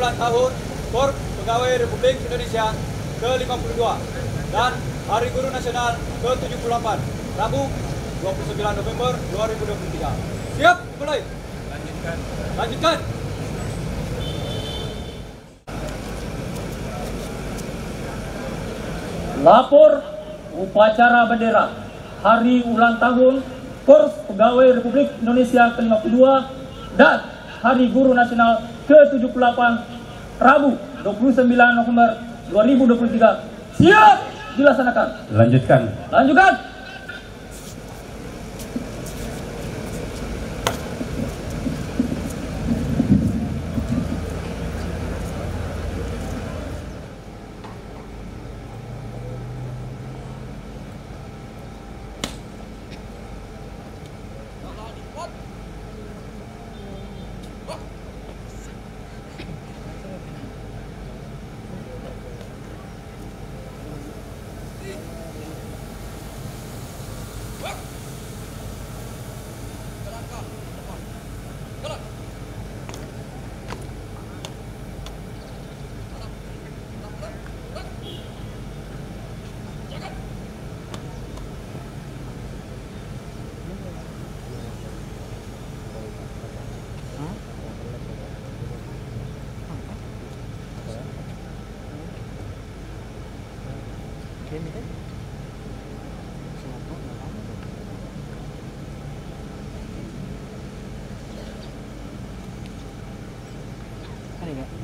ulang tahun Korps Pegawai Republik Indonesia ke-52 dan Hari Guru Nasional ke-78, Rabu 29 November 2023. Siap, mulai. Lanjutkan. Lapor upacara bendera Hari Ulang Tahun Korps Pegawai Republik Indonesia ke-52 dan Hari Guru Nasional ke-78 Rabu 29 November 2023 siap dilaksanakan. Lanjutkan.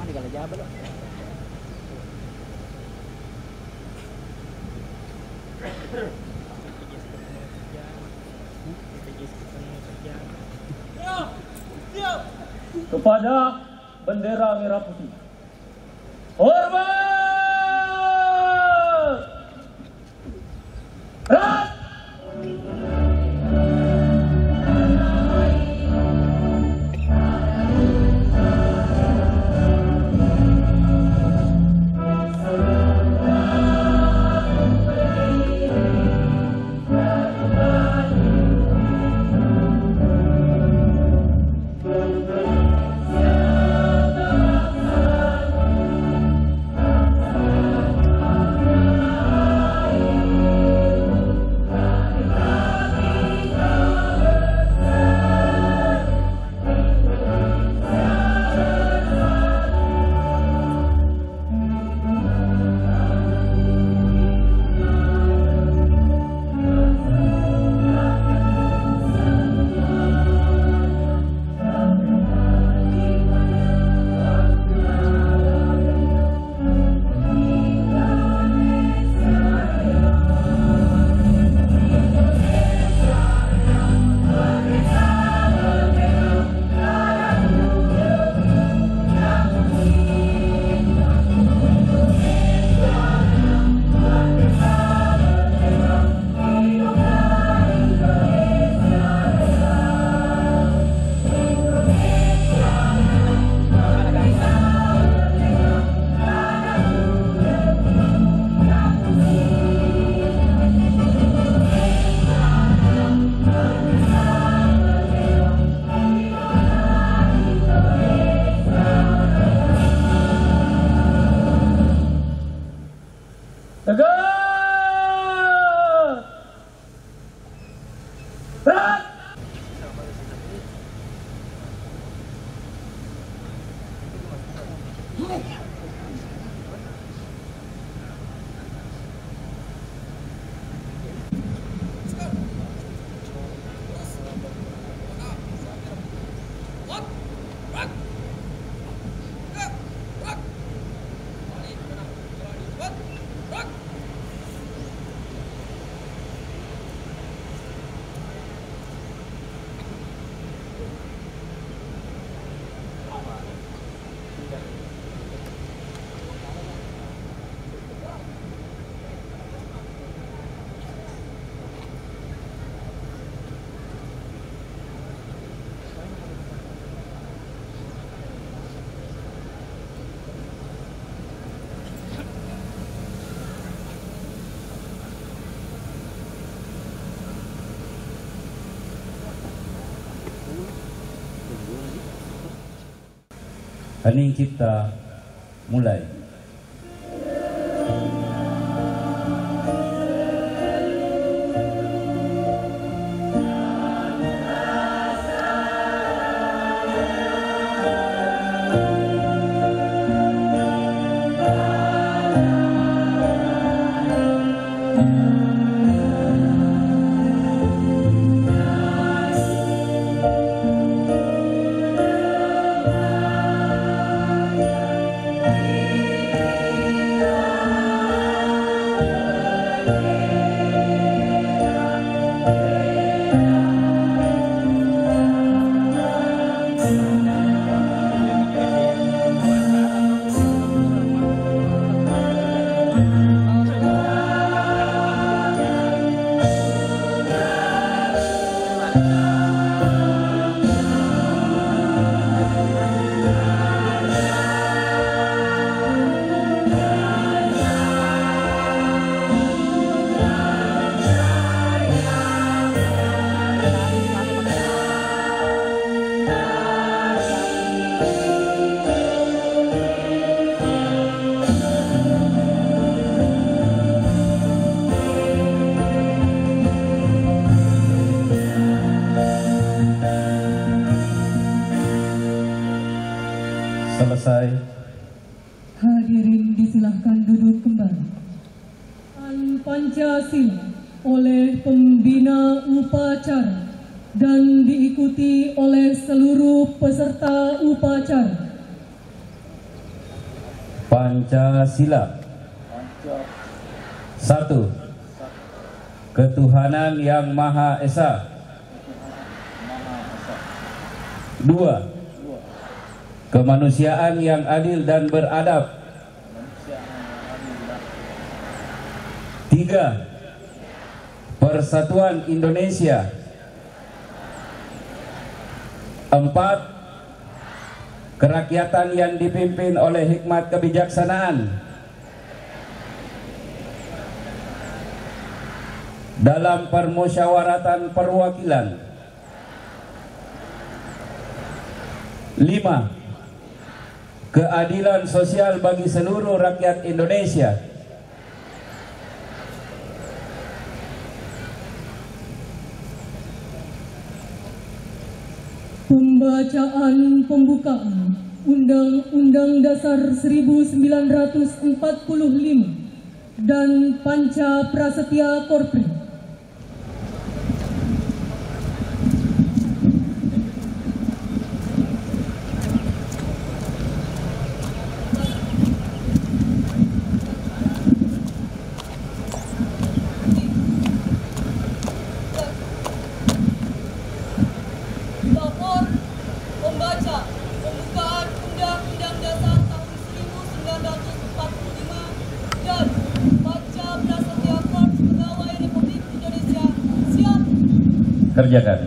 Mana kalau jawab lo? Kepada bendera merah putih. Hormat. Ras. Hening cipta mulai. Selesai. Hadirin disilahkan duduk kembali. Pancasila oleh pembina upacara dan diikuti oleh seluruh peserta upacara. Pancasila. 1. Ketuhanan yang Maha Esa. 2. Kemanusiaan yang adil dan beradab. 3. Persatuan Indonesia. 4. Kerakyatan yang dipimpin oleh hikmat kebijaksanaan. Dalam permusyawaratan perwakilan. 5. Keadilan sosial bagi seluruh rakyat Indonesia. Pembacaan pembukaan Undang-Undang Dasar 1945 dan Panca Prasetya Korpri. Kerjakan.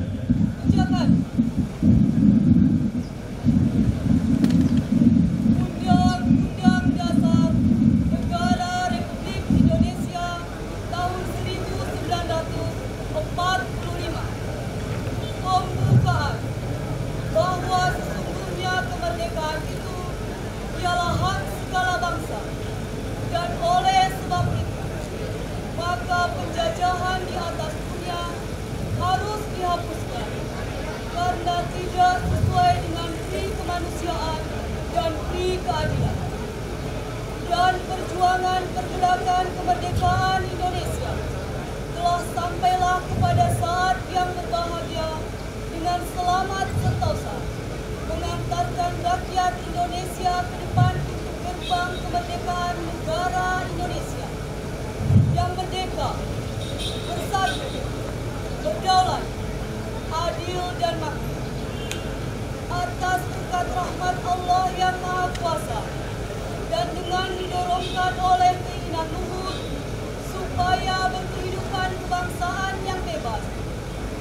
Undang-Undang Dasar Negara Republik Indonesia tahun 1945. Pembukaan bahwa sesungguhnya kemerdekaan itu ialah hak segala bangsa, dan oleh sebab itu maka penjajahan di atas dunia harus dihapuskan karena tidak sesuai dengan pri kemanusiaan dan pri keadilan. Dan perjuangan pergerakan kemerdekaan Indonesia telah sampailah kepada saat yang berbahagia dengan selamat sentosa, mengantarkan rakyat Indonesia ke depan pintu gerbang kemerdekaan negara Indonesia yang merdeka, bersatu, berdaulat, adil dan makmur. Atas berkat rahmat Allah yang Maha Kuasa dan dengan didorongkan oleh keinginan luhur supaya berkehidupan kebangsaan yang bebas,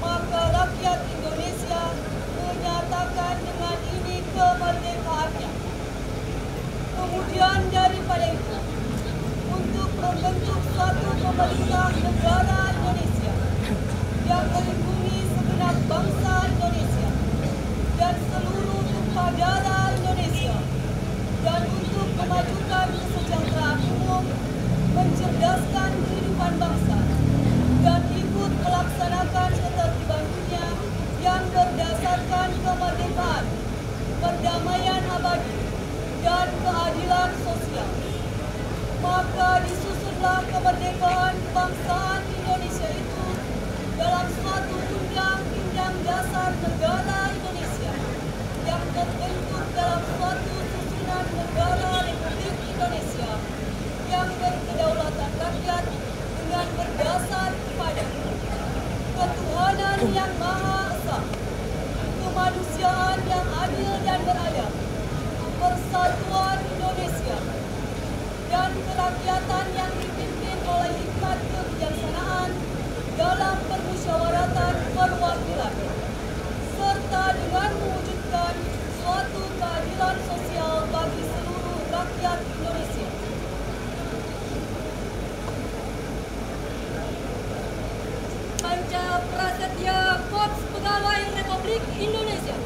maka rakyat Indonesia menyatakan dengan ini kemerdekaannya. Kemudian daripada itu, untuk membentuk suatu pemerintah negara Indonesia yang melindungi segenap bangsa Indonesia dan seluruh tumpah darah Indonesia, dan untuk memajukan kemerdekaan kebangsaan Indonesia itu dalam suatu undang-undang dasar negara Indonesia yang terbentuk dalam suatu susunan negara Republik Indonesia yang berkedaulatan rakyat dengan berdasar pada ketuhanan yang Maha Esa, kemanusiaan yang adil dan beradab, persatuan Indonesia, dan kerakyatan yang dipimpin oleh hikmat kebijaksanaan dalam permusyawaratan perwakilan, serta dengan mewujudkan suatu keadilan sosial bagi seluruh rakyat Indonesia. Panca Prasetya Korps Pegawai Republik Indonesia.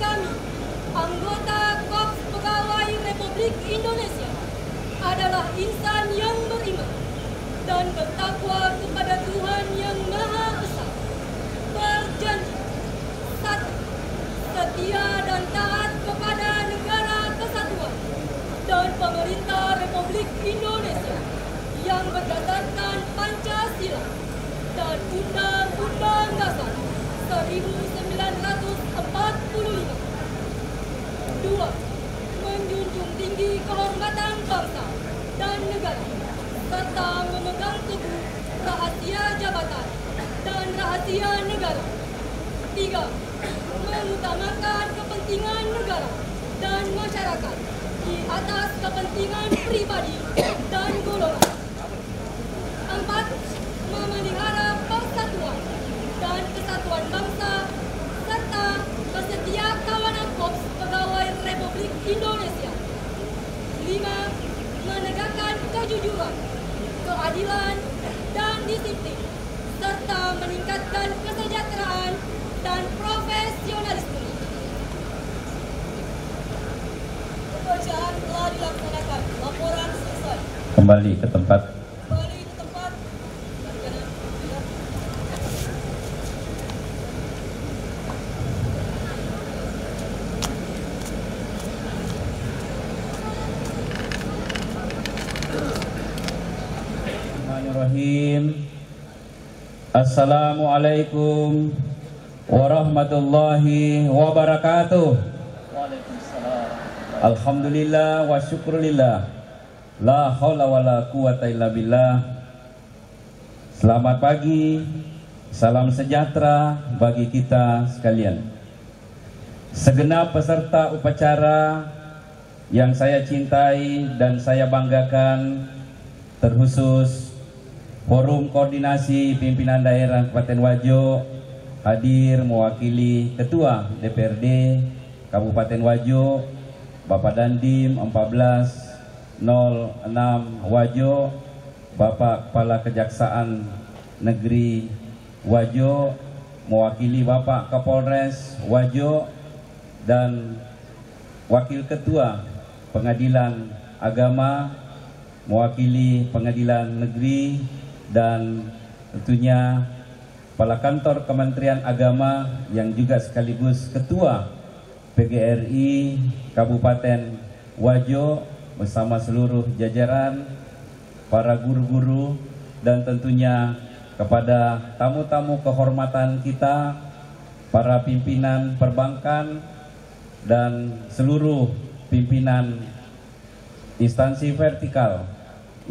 Kami, anggota Korps Pegawai Republik Indonesia, adalah insan yang beriman dan bertakwa kepada Tuhan Yang Maha Esa. Berjanji, 1. Setia dan taat kepada Negara Kesatuan dan Pemerintah Republik Indonesia yang berdasarkan Pancasila dan Undang-Undang Dasar 1945. 2. Menjunjung tinggi kehormatan bangsa dan negara, serta memegang teguh rahasia jabatan dan rahasia negara. 3. Mengutamakan kepentingan negara dan masyarakat di atas kepentingan pribadi dan golongan. 4. Memelihara persatuan dan kesatuan bangsa serta kesetiakawanan Korps Pegawai Republik Indonesia. 5. Menegakkan kejujuran, keadilan, dan disiplin, serta meningkatkan kesejahteraan dan profesionalisme. Pekerjaan telah dilaksanakan. Laporan selesai. Kembali ke tempat. Kembali ke tempat. Bismillahirrahmanirrahim. Assalamualaikum warahmatullahi wabarakatuh. Waalaikumsalam. Alhamdulillah wa syukurillah. La haula wa la quwata illa billah. Selamat pagi, salam sejahtera bagi kita sekalian. Segenap peserta upacara yang saya cintai dan saya banggakan, terkhusus Forum Koordinasi Pimpinan Daerah Kabupaten Wajo, hadir mewakili Ketua DPRD Kabupaten Wajo, Bapak Dandim 1406 Wajo, Bapak Kepala Kejaksaan Negeri Wajo, mewakili Bapak Kapolres Wajo, dan Wakil Ketua Pengadilan Agama, mewakili Pengadilan Negeri, dan tentunya Kepala Kantor Kementerian Agama yang juga sekaligus Ketua PGRI Kabupaten Wajo bersama seluruh jajaran, para guru-guru, dan tentunya kepada tamu-tamu kehormatan kita, para pimpinan perbankan dan seluruh pimpinan instansi vertikal,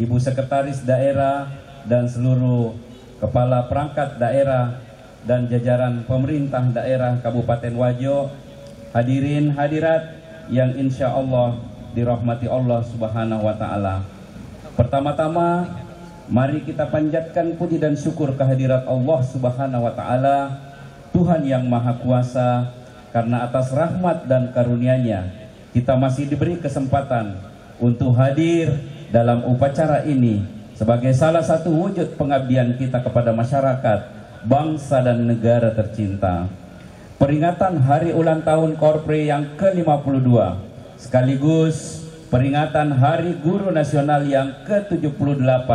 Ibu Sekretaris Daerah, dan seluruh kepala perangkat daerah dan jajaran pemerintah daerah Kabupaten Wajo, hadirin hadirat yang insya Allah dirahmati Allah Subhanahu wa Ta'ala. Pertama-tama, mari kita panjatkan puji dan syukur kehadirat Allah Subhanahu wa Ta'ala, Tuhan yang Maha Kuasa, karena atas rahmat dan karunia-Nya kita masih diberi kesempatan untuk hadir dalam upacara ini sebagai salah satu wujud pengabdian kita kepada masyarakat, bangsa dan negara tercinta. Peringatan Hari Ulang Tahun Korpri yang ke-52 sekaligus peringatan Hari Guru Nasional yang ke-78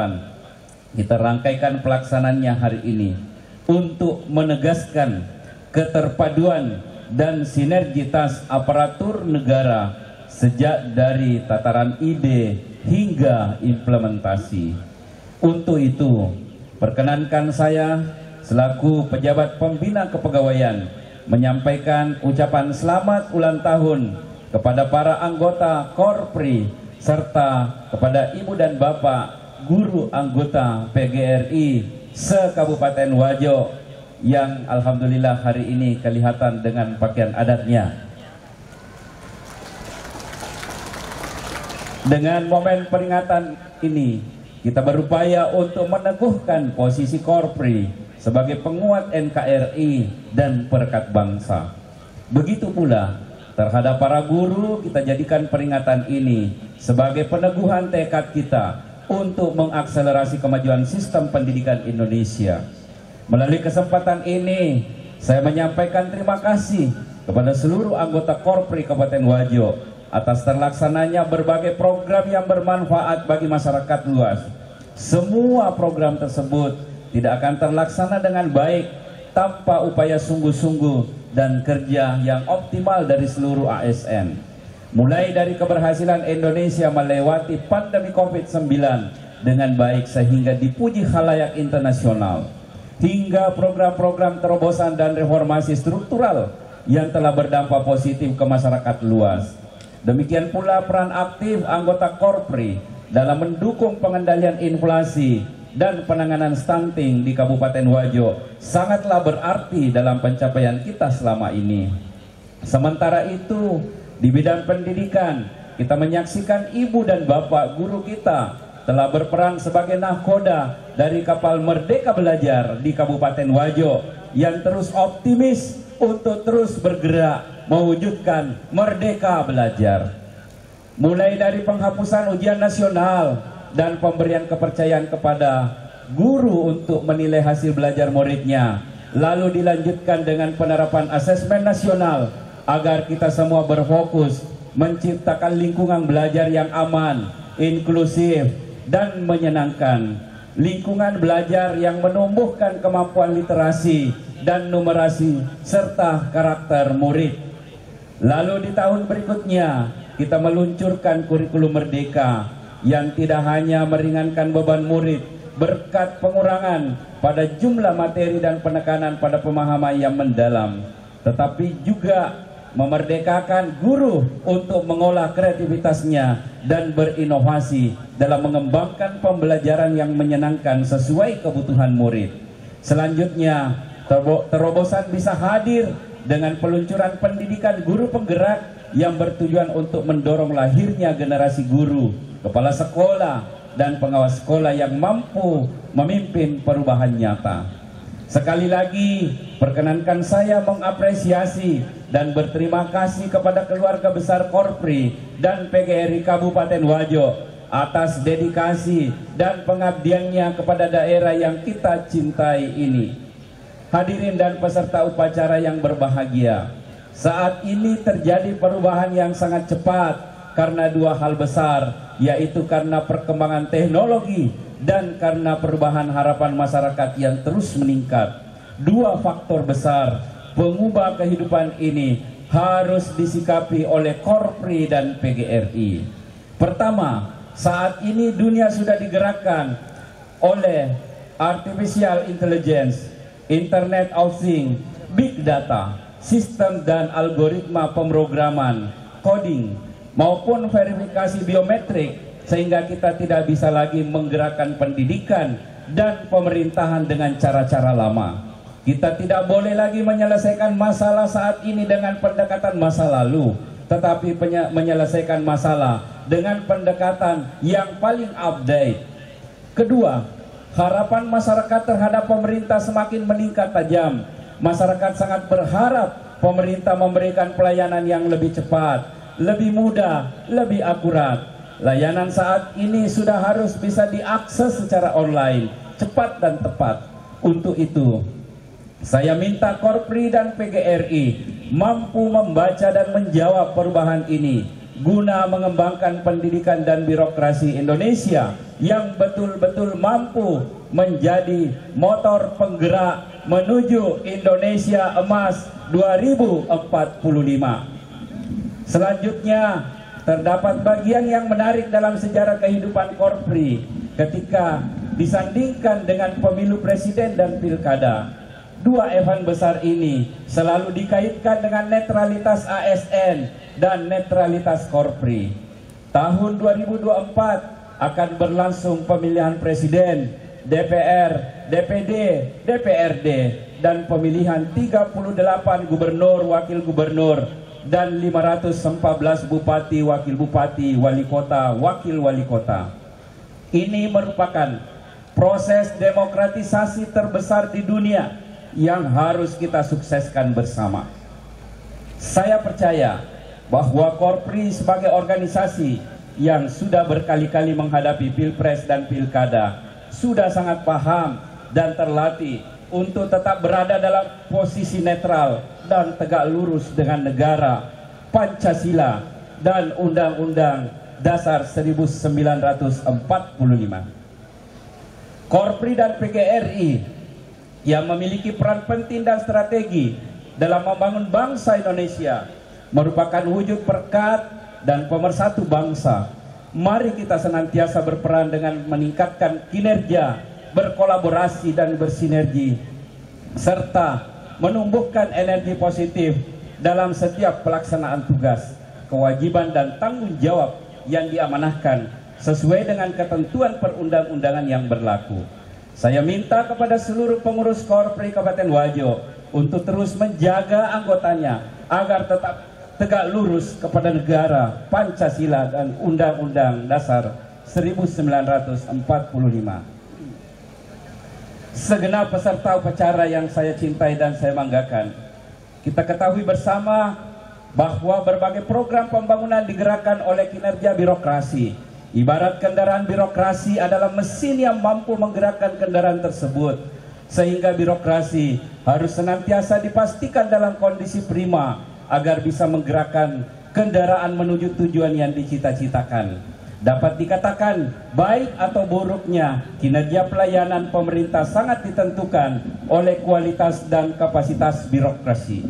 kita rangkaikan pelaksanaannya hari ini untuk menegaskan keterpaduan dan sinergitas aparatur negara sejak dari tataran ide hingga implementasi. Untuk itu, perkenankan saya selaku pejabat pembina kepegawaian menyampaikan ucapan selamat ulang tahun kepada para anggota Korpri serta kepada ibu dan bapak guru anggota PGRI se-Kabupaten Wajo yang alhamdulillah hari ini kelihatan dengan pakaian adatnya. Dengan momen peringatan ini, kita berupaya untuk meneguhkan posisi Korpri sebagai penguat NKRI dan perekat bangsa. Begitu pula terhadap para guru, kita jadikan peringatan ini sebagai peneguhan tekad kita untuk mengakselerasi kemajuan sistem pendidikan Indonesia. Melalui kesempatan ini, saya menyampaikan terima kasih kepada seluruh anggota Korpri Kabupaten Wajo atas terlaksananya berbagai program yang bermanfaat bagi masyarakat luas. Semua program tersebut tidak akan terlaksana dengan baik tanpa upaya sungguh-sungguh dan kerja yang optimal dari seluruh ASN. Mulai dari keberhasilan Indonesia melewati pandemi COVID-19 dengan baik sehingga dipuji khalayak internasional, hingga program-program terobosan dan reformasi struktural yang telah berdampak positif ke masyarakat luas. Demikian pula peran aktif anggota Korpri dalam mendukung pengendalian inflasi dan penanganan stunting di Kabupaten Wajo sangatlah berarti dalam pencapaian kita selama ini. Sementara itu, di bidang pendidikan, kita menyaksikan ibu dan bapak guru kita telah berperan sebagai nahkoda dari kapal Merdeka Belajar di Kabupaten Wajo yang terus optimis untuk terus bergerak mewujudkan Merdeka Belajar. Mulai dari penghapusan ujian nasional dan pemberian kepercayaan kepada guru untuk menilai hasil belajar muridnya, lalu dilanjutkan dengan penerapan asesmen nasional agar kita semua berfokus menciptakan lingkungan belajar yang aman, inklusif, dan menyenangkan. Lingkungan belajar yang menumbuhkan kemampuan literasi dan numerasi serta karakter murid. Lalu di tahun berikutnya kita meluncurkan kurikulum Merdeka yang tidak hanya meringankan beban murid berkat pengurangan pada jumlah materi dan penekanan pada pemahaman yang mendalam, tetapi juga memerdekakan guru untuk mengolah kreativitasnya dan berinovasi dalam mengembangkan pembelajaran yang menyenangkan sesuai kebutuhan murid. Selanjutnya, terobosan bisa hadir dengan peluncuran pendidikan guru penggerak yang bertujuan untuk mendorong lahirnya generasi guru, kepala sekolah, dan pengawas sekolah yang mampu memimpin perubahan nyata. Sekali lagi, perkenankan saya mengapresiasi dan berterima kasih kepada keluarga besar Korpri dan PGRI Kabupaten Wajo atas dedikasi dan pengabdiannya kepada daerah yang kita cintai ini. Hadirin dan peserta upacara yang berbahagia, saat ini terjadi perubahan yang sangat cepat karena dua hal besar, yaitu karena perkembangan teknologi dan karena perubahan harapan masyarakat yang terus meningkat. Dua faktor besar pengubah kehidupan ini harus disikapi oleh Korpri dan PGRI. Pertama, saat ini dunia sudah digerakkan oleh artificial intelligence, Internet of Things, Big Data, sistem dan algoritma pemrograman, coding, maupun verifikasi biometrik, sehingga kita tidak bisa lagi menggerakkan pendidikan dan pemerintahan dengan cara-cara lama. Kita tidak boleh lagi menyelesaikan masalah saat ini dengan pendekatan masa lalu, tetapi menyelesaikan masalah dengan pendekatan yang paling update. Kedua, harapan masyarakat terhadap pemerintah semakin meningkat tajam. Masyarakat sangat berharap pemerintah memberikan pelayanan yang lebih cepat, lebih mudah, lebih akurat. Layanan saat ini sudah harus bisa diakses secara online, cepat dan tepat. Untuk itu, saya minta Korpri dan PGRI mampu membaca dan menjawab perubahan ini guna mengembangkan pendidikan dan birokrasi Indonesia yang betul-betul mampu menjadi motor penggerak menuju Indonesia Emas 2045. Selanjutnya, terdapat bagian yang menarik dalam sejarah kehidupan Korpri ketika disandingkan dengan pemilu presiden dan pilkada. Dua event besar ini selalu dikaitkan dengan netralitas ASN dan netralitas Korpri. Tahun 2024 akan berlangsung pemilihan presiden, DPR, DPD, DPRD, dan pemilihan 38 gubernur, wakil gubernur, dan 514 bupati, wakil bupati, wali kota, wakil wali kota. Ini merupakan proses demokratisasi terbesar di dunia yang harus kita sukseskan bersama. Saya percaya bahwa Korpri sebagai organisasi yang sudah berkali-kali menghadapi pilpres dan pilkada sudah sangat paham dan terlatih untuk tetap berada dalam posisi netral dan tegak lurus dengan negara, Pancasila, dan Undang-Undang Dasar 1945. Korpri dan PGRI yang memiliki peran penting dan strategi dalam membangun bangsa Indonesia merupakan wujud perekat dan pemersatu bangsa. Mari kita senantiasa berperan dengan meningkatkan kinerja, berkolaborasi dan bersinergi, serta menumbuhkan energi positif dalam setiap pelaksanaan tugas, kewajiban dan tanggung jawab yang diamanahkan sesuai dengan ketentuan perundang-undangan yang berlaku. Saya minta kepada seluruh pengurus Korpri Kabupaten Wajo untuk terus menjaga anggotanya agar tetap tegak lurus kepada negara, Pancasila, dan Undang-Undang Dasar 1945. Segenap peserta upacara yang saya cintai dan saya banggakan, kita ketahui bersama bahwa berbagai program pembangunan digerakkan oleh kinerja birokrasi. Ibarat kendaraan birokrasi adalah mesin yang mampu menggerakkan kendaraan tersebut, sehingga birokrasi harus senantiasa dipastikan dalam kondisi prima agar bisa menggerakkan kendaraan menuju tujuan yang dicita-citakan. Dapat dikatakan baik atau buruknya kinerja pelayanan pemerintah sangat ditentukan oleh kualitas dan kapasitas birokrasi.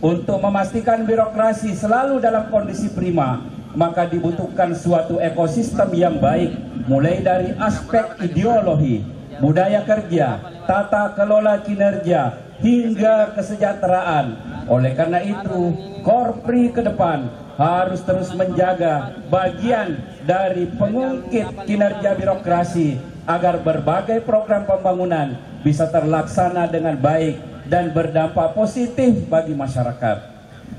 Untuk memastikan birokrasi selalu dalam kondisi prima, maka dibutuhkan suatu ekosistem yang baik, mulai dari aspek ideologi, budaya kerja, tata kelola kinerja, hingga kesejahteraan. Oleh karena itu, Korpri ke depan harus terus menjaga bagian dari pengungkit kinerja birokrasi agar berbagai program pembangunan bisa terlaksana dengan baik dan berdampak positif bagi masyarakat.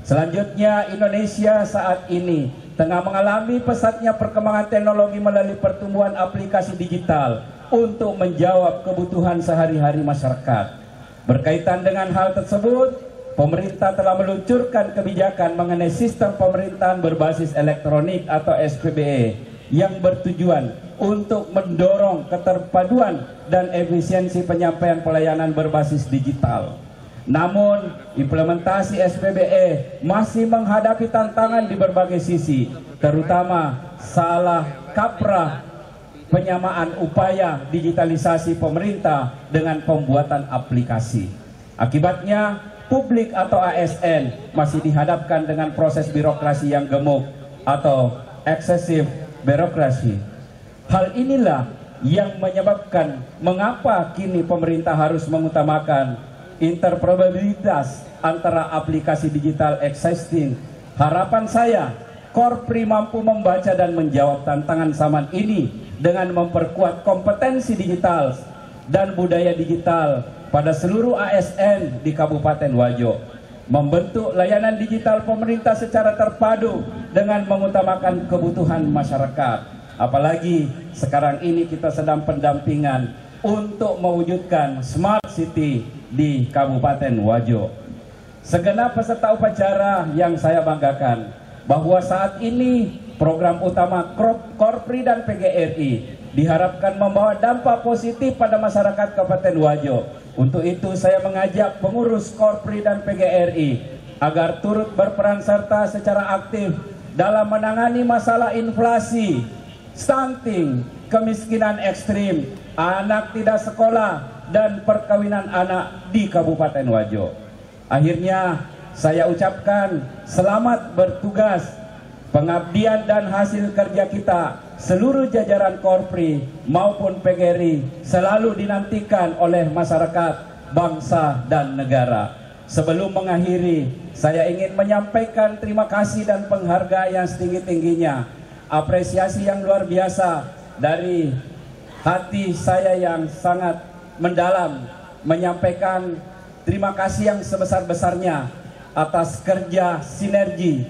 Selanjutnya, Indonesia saat ini tengah mengalami pesatnya perkembangan teknologi melalui pertumbuhan aplikasi digital untuk menjawab kebutuhan sehari-hari masyarakat. Berkaitan dengan hal tersebut, pemerintah telah meluncurkan kebijakan mengenai sistem pemerintahan berbasis elektronik atau SPBE yang bertujuan untuk mendorong keterpaduan dan efisiensi penyampaian pelayanan berbasis digital. Namun, implementasi SPBE masih menghadapi tantangan di berbagai sisi, terutama salah kaprah penyamaan upaya digitalisasi pemerintah dengan pembuatan aplikasi. Akibatnya, publik atau ASN masih dihadapkan dengan proses birokrasi yang gemuk atau excessive birokrasi. Hal inilah yang menyebabkan mengapa kini pemerintah harus mengutamakan interoperabilitas antara aplikasi digital existing. Harapan saya, Korpri mampu membaca dan menjawab tantangan zaman ini dengan memperkuat kompetensi digital dan budaya digital pada seluruh ASN di Kabupaten Wajo, membentuk layanan digital pemerintah secara terpadu dengan mengutamakan kebutuhan masyarakat. Apalagi sekarang ini kita sedang pendampingan untuk mewujudkan Smart City di Kabupaten Wajo. Segenap peserta upacara yang saya banggakan bahwa saat ini program utama Korpri dan PGRI diharapkan membawa dampak positif pada masyarakat Kabupaten Wajo. Untuk itu saya mengajak pengurus Korpri dan PGRI agar turut berperan serta secara aktif dalam menangani masalah inflasi, stunting, kemiskinan ekstrim, anak tidak sekolah, dan perkawinan anak di Kabupaten Wajo. Akhirnya saya ucapkan selamat bertugas. Pengabdian dan hasil kerja kita seluruh jajaran Korpri maupun PGRI selalu dinantikan oleh masyarakat, bangsa dan negara. Sebelum mengakhiri, saya ingin menyampaikan terima kasih dan penghargaan yang setinggi-tingginya, apresiasi yang luar biasa dari hati saya yang sangat mendalam, menyampaikan terima kasih yang sebesar-besarnya atas kerja sinergi,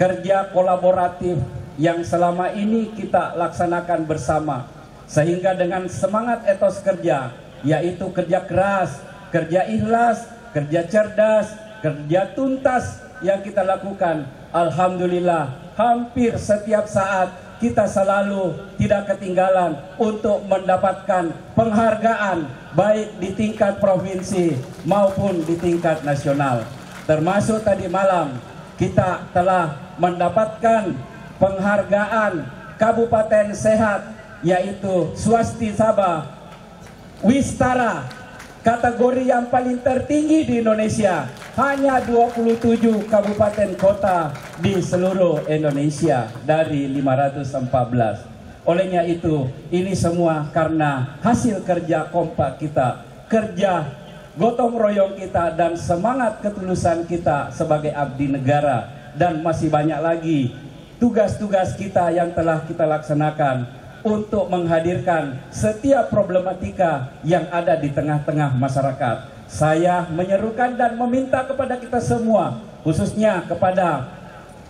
kerja kolaboratif yang selama ini kita laksanakan bersama, sehingga dengan semangat etos kerja, yaitu kerja keras, kerja ikhlas, kerja cerdas, kerja tuntas yang kita lakukan, alhamdulillah hampir setiap saat kita selalu tidak ketinggalan untuk mendapatkan penghargaan baik di tingkat provinsi maupun di tingkat nasional. Termasuk tadi malam kita telah mendapatkan penghargaan Kabupaten Sehat, yaitu Swasti Sabah Wistara, kategori yang paling tertinggi di Indonesia. Hanya 27 kabupaten kota di seluruh Indonesia dari 514. Olehnya itu, ini semua karena hasil kerja kompak kita, kerja gotong royong kita, dan semangat ketulusan kita sebagai abdi negara. Dan masih banyak lagi tugas-tugas kita yang telah kita laksanakan untuk menghadirkan setiap problematika yang ada di tengah-tengah masyarakat. Saya menyerukan dan meminta kepada kita semua, khususnya kepada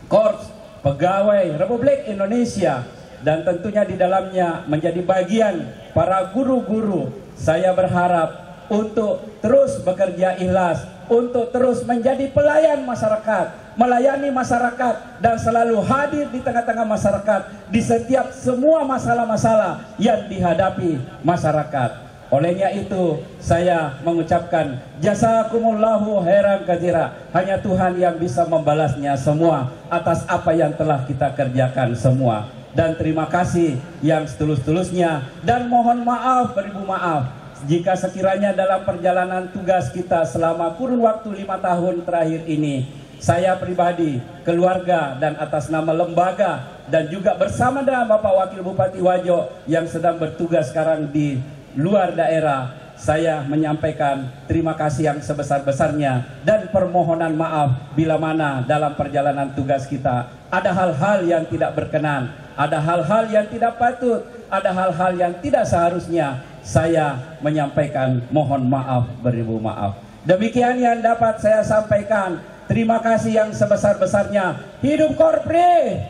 Korps Pegawai Republik Indonesia, dan tentunya di dalamnya menjadi bagian para guru-guru. Saya berharap untuk terus bekerja ikhlas, untuk terus menjadi pelayan masyarakat, melayani masyarakat, dan selalu hadir di tengah-tengah masyarakat di setiap semua masalah-masalah yang dihadapi masyarakat. Olehnya itu, saya mengucapkan jazakumullahu khairan katsira. Hanya Tuhan yang bisa membalasnya semua atas apa yang telah kita kerjakan semua. Dan terima kasih yang setulus-tulusnya, dan mohon maaf beribu maaf jika sekiranya dalam perjalanan tugas kita selama kurun waktu 5 tahun terakhir ini, saya pribadi, keluarga, dan atas nama lembaga, dan juga bersama dengan Bapak Wakil Bupati Wajo yang sedang bertugas sekarang di luar daerah, saya menyampaikan terima kasih yang sebesar-besarnya dan permohonan maaf bila mana dalam perjalanan tugas kita ada hal-hal yang tidak berkenan, ada hal-hal yang tidak patut, ada hal-hal yang tidak seharusnya. Saya menyampaikan mohon maaf beribu maaf. Demikian yang dapat saya sampaikan. Terima kasih yang sebesar-besarnya. Hidup Korpri,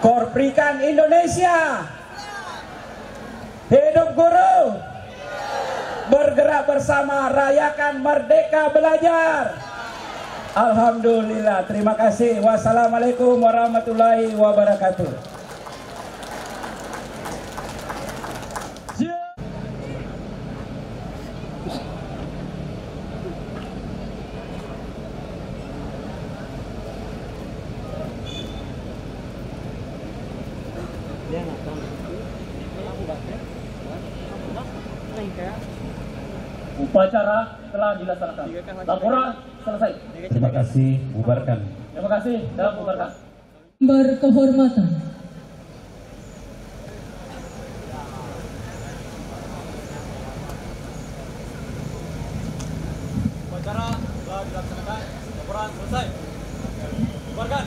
Korprikan Indonesia. Hidup guru, bergerak bersama, rayakan Merdeka Belajar. Alhamdulillah, terima kasih. Wassalamualaikum warahmatullahi wabarakatuh. Upacara telah dilaksanakan. Laporan selesai. Terima kasih, bubarkan. Terima kasih, dalam bubarkan. Berkehormatan. Upacara telah dilaksanakan, laporan selesai. Bubarkan.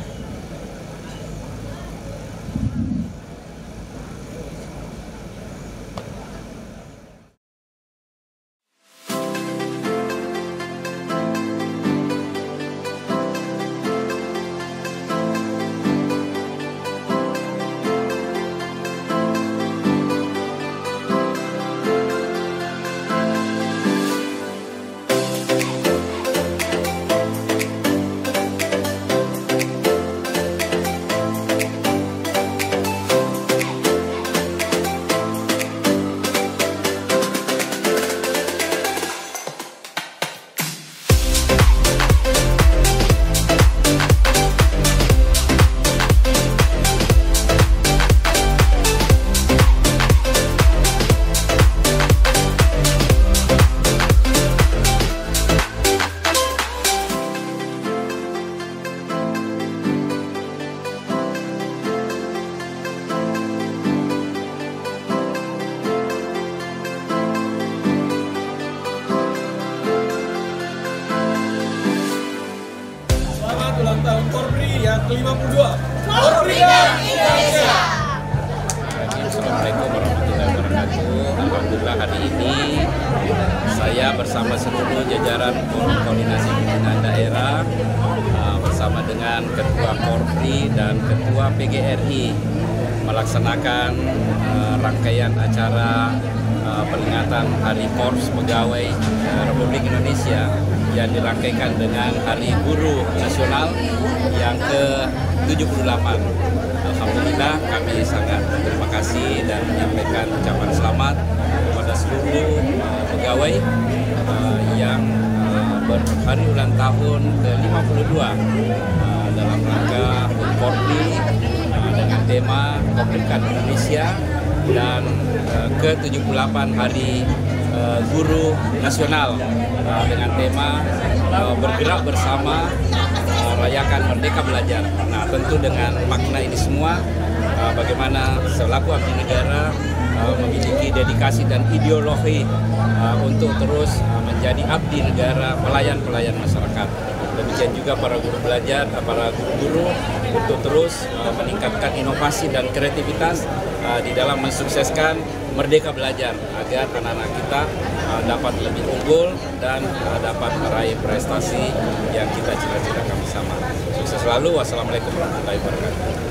ke-52. Assalamualaikum warahmatullahi wabarakatuh. Alhamdulillah hari ini saya bersama seluruh jajaran koordinasi pimpinan daerah bersama dengan Ketua Korpri dan Ketua PGRI melaksanakan rangkaian acara peringatan Hari Korps Pegawai Republik Indonesia yang dirangkaikan dengan Hari Guru Nasional yang ke-78. Alhamdulillah kami sangat berterima kasih dan menyampaikan ucapan selamat kepada seluruh pegawai yang berhari ulang tahun ke-52 dalam rangka Korpri dengan tema Kemerdekaan Indonesia dan ke-78 Hari Guru Nasional dengan tema bergerak bersama rayakan Merdeka Belajar. Nah, tentu dengan makna ini semua, bagaimana selaku abdi negara memiliki dedikasi dan ideologi untuk terus menjadi abdi negara, pelayan-pelayan masyarakat. Demikian juga para guru belajar, para guru untuk terus meningkatkan inovasi dan kreativitas di dalam mensukseskan Merdeka Belajar agar anak-anak kita dapat lebih unggul dan dapat meraih prestasi yang kita cita-citakan bersama. Sukses selalu. Wassalamualaikum warahmatullahi wabarakatuh.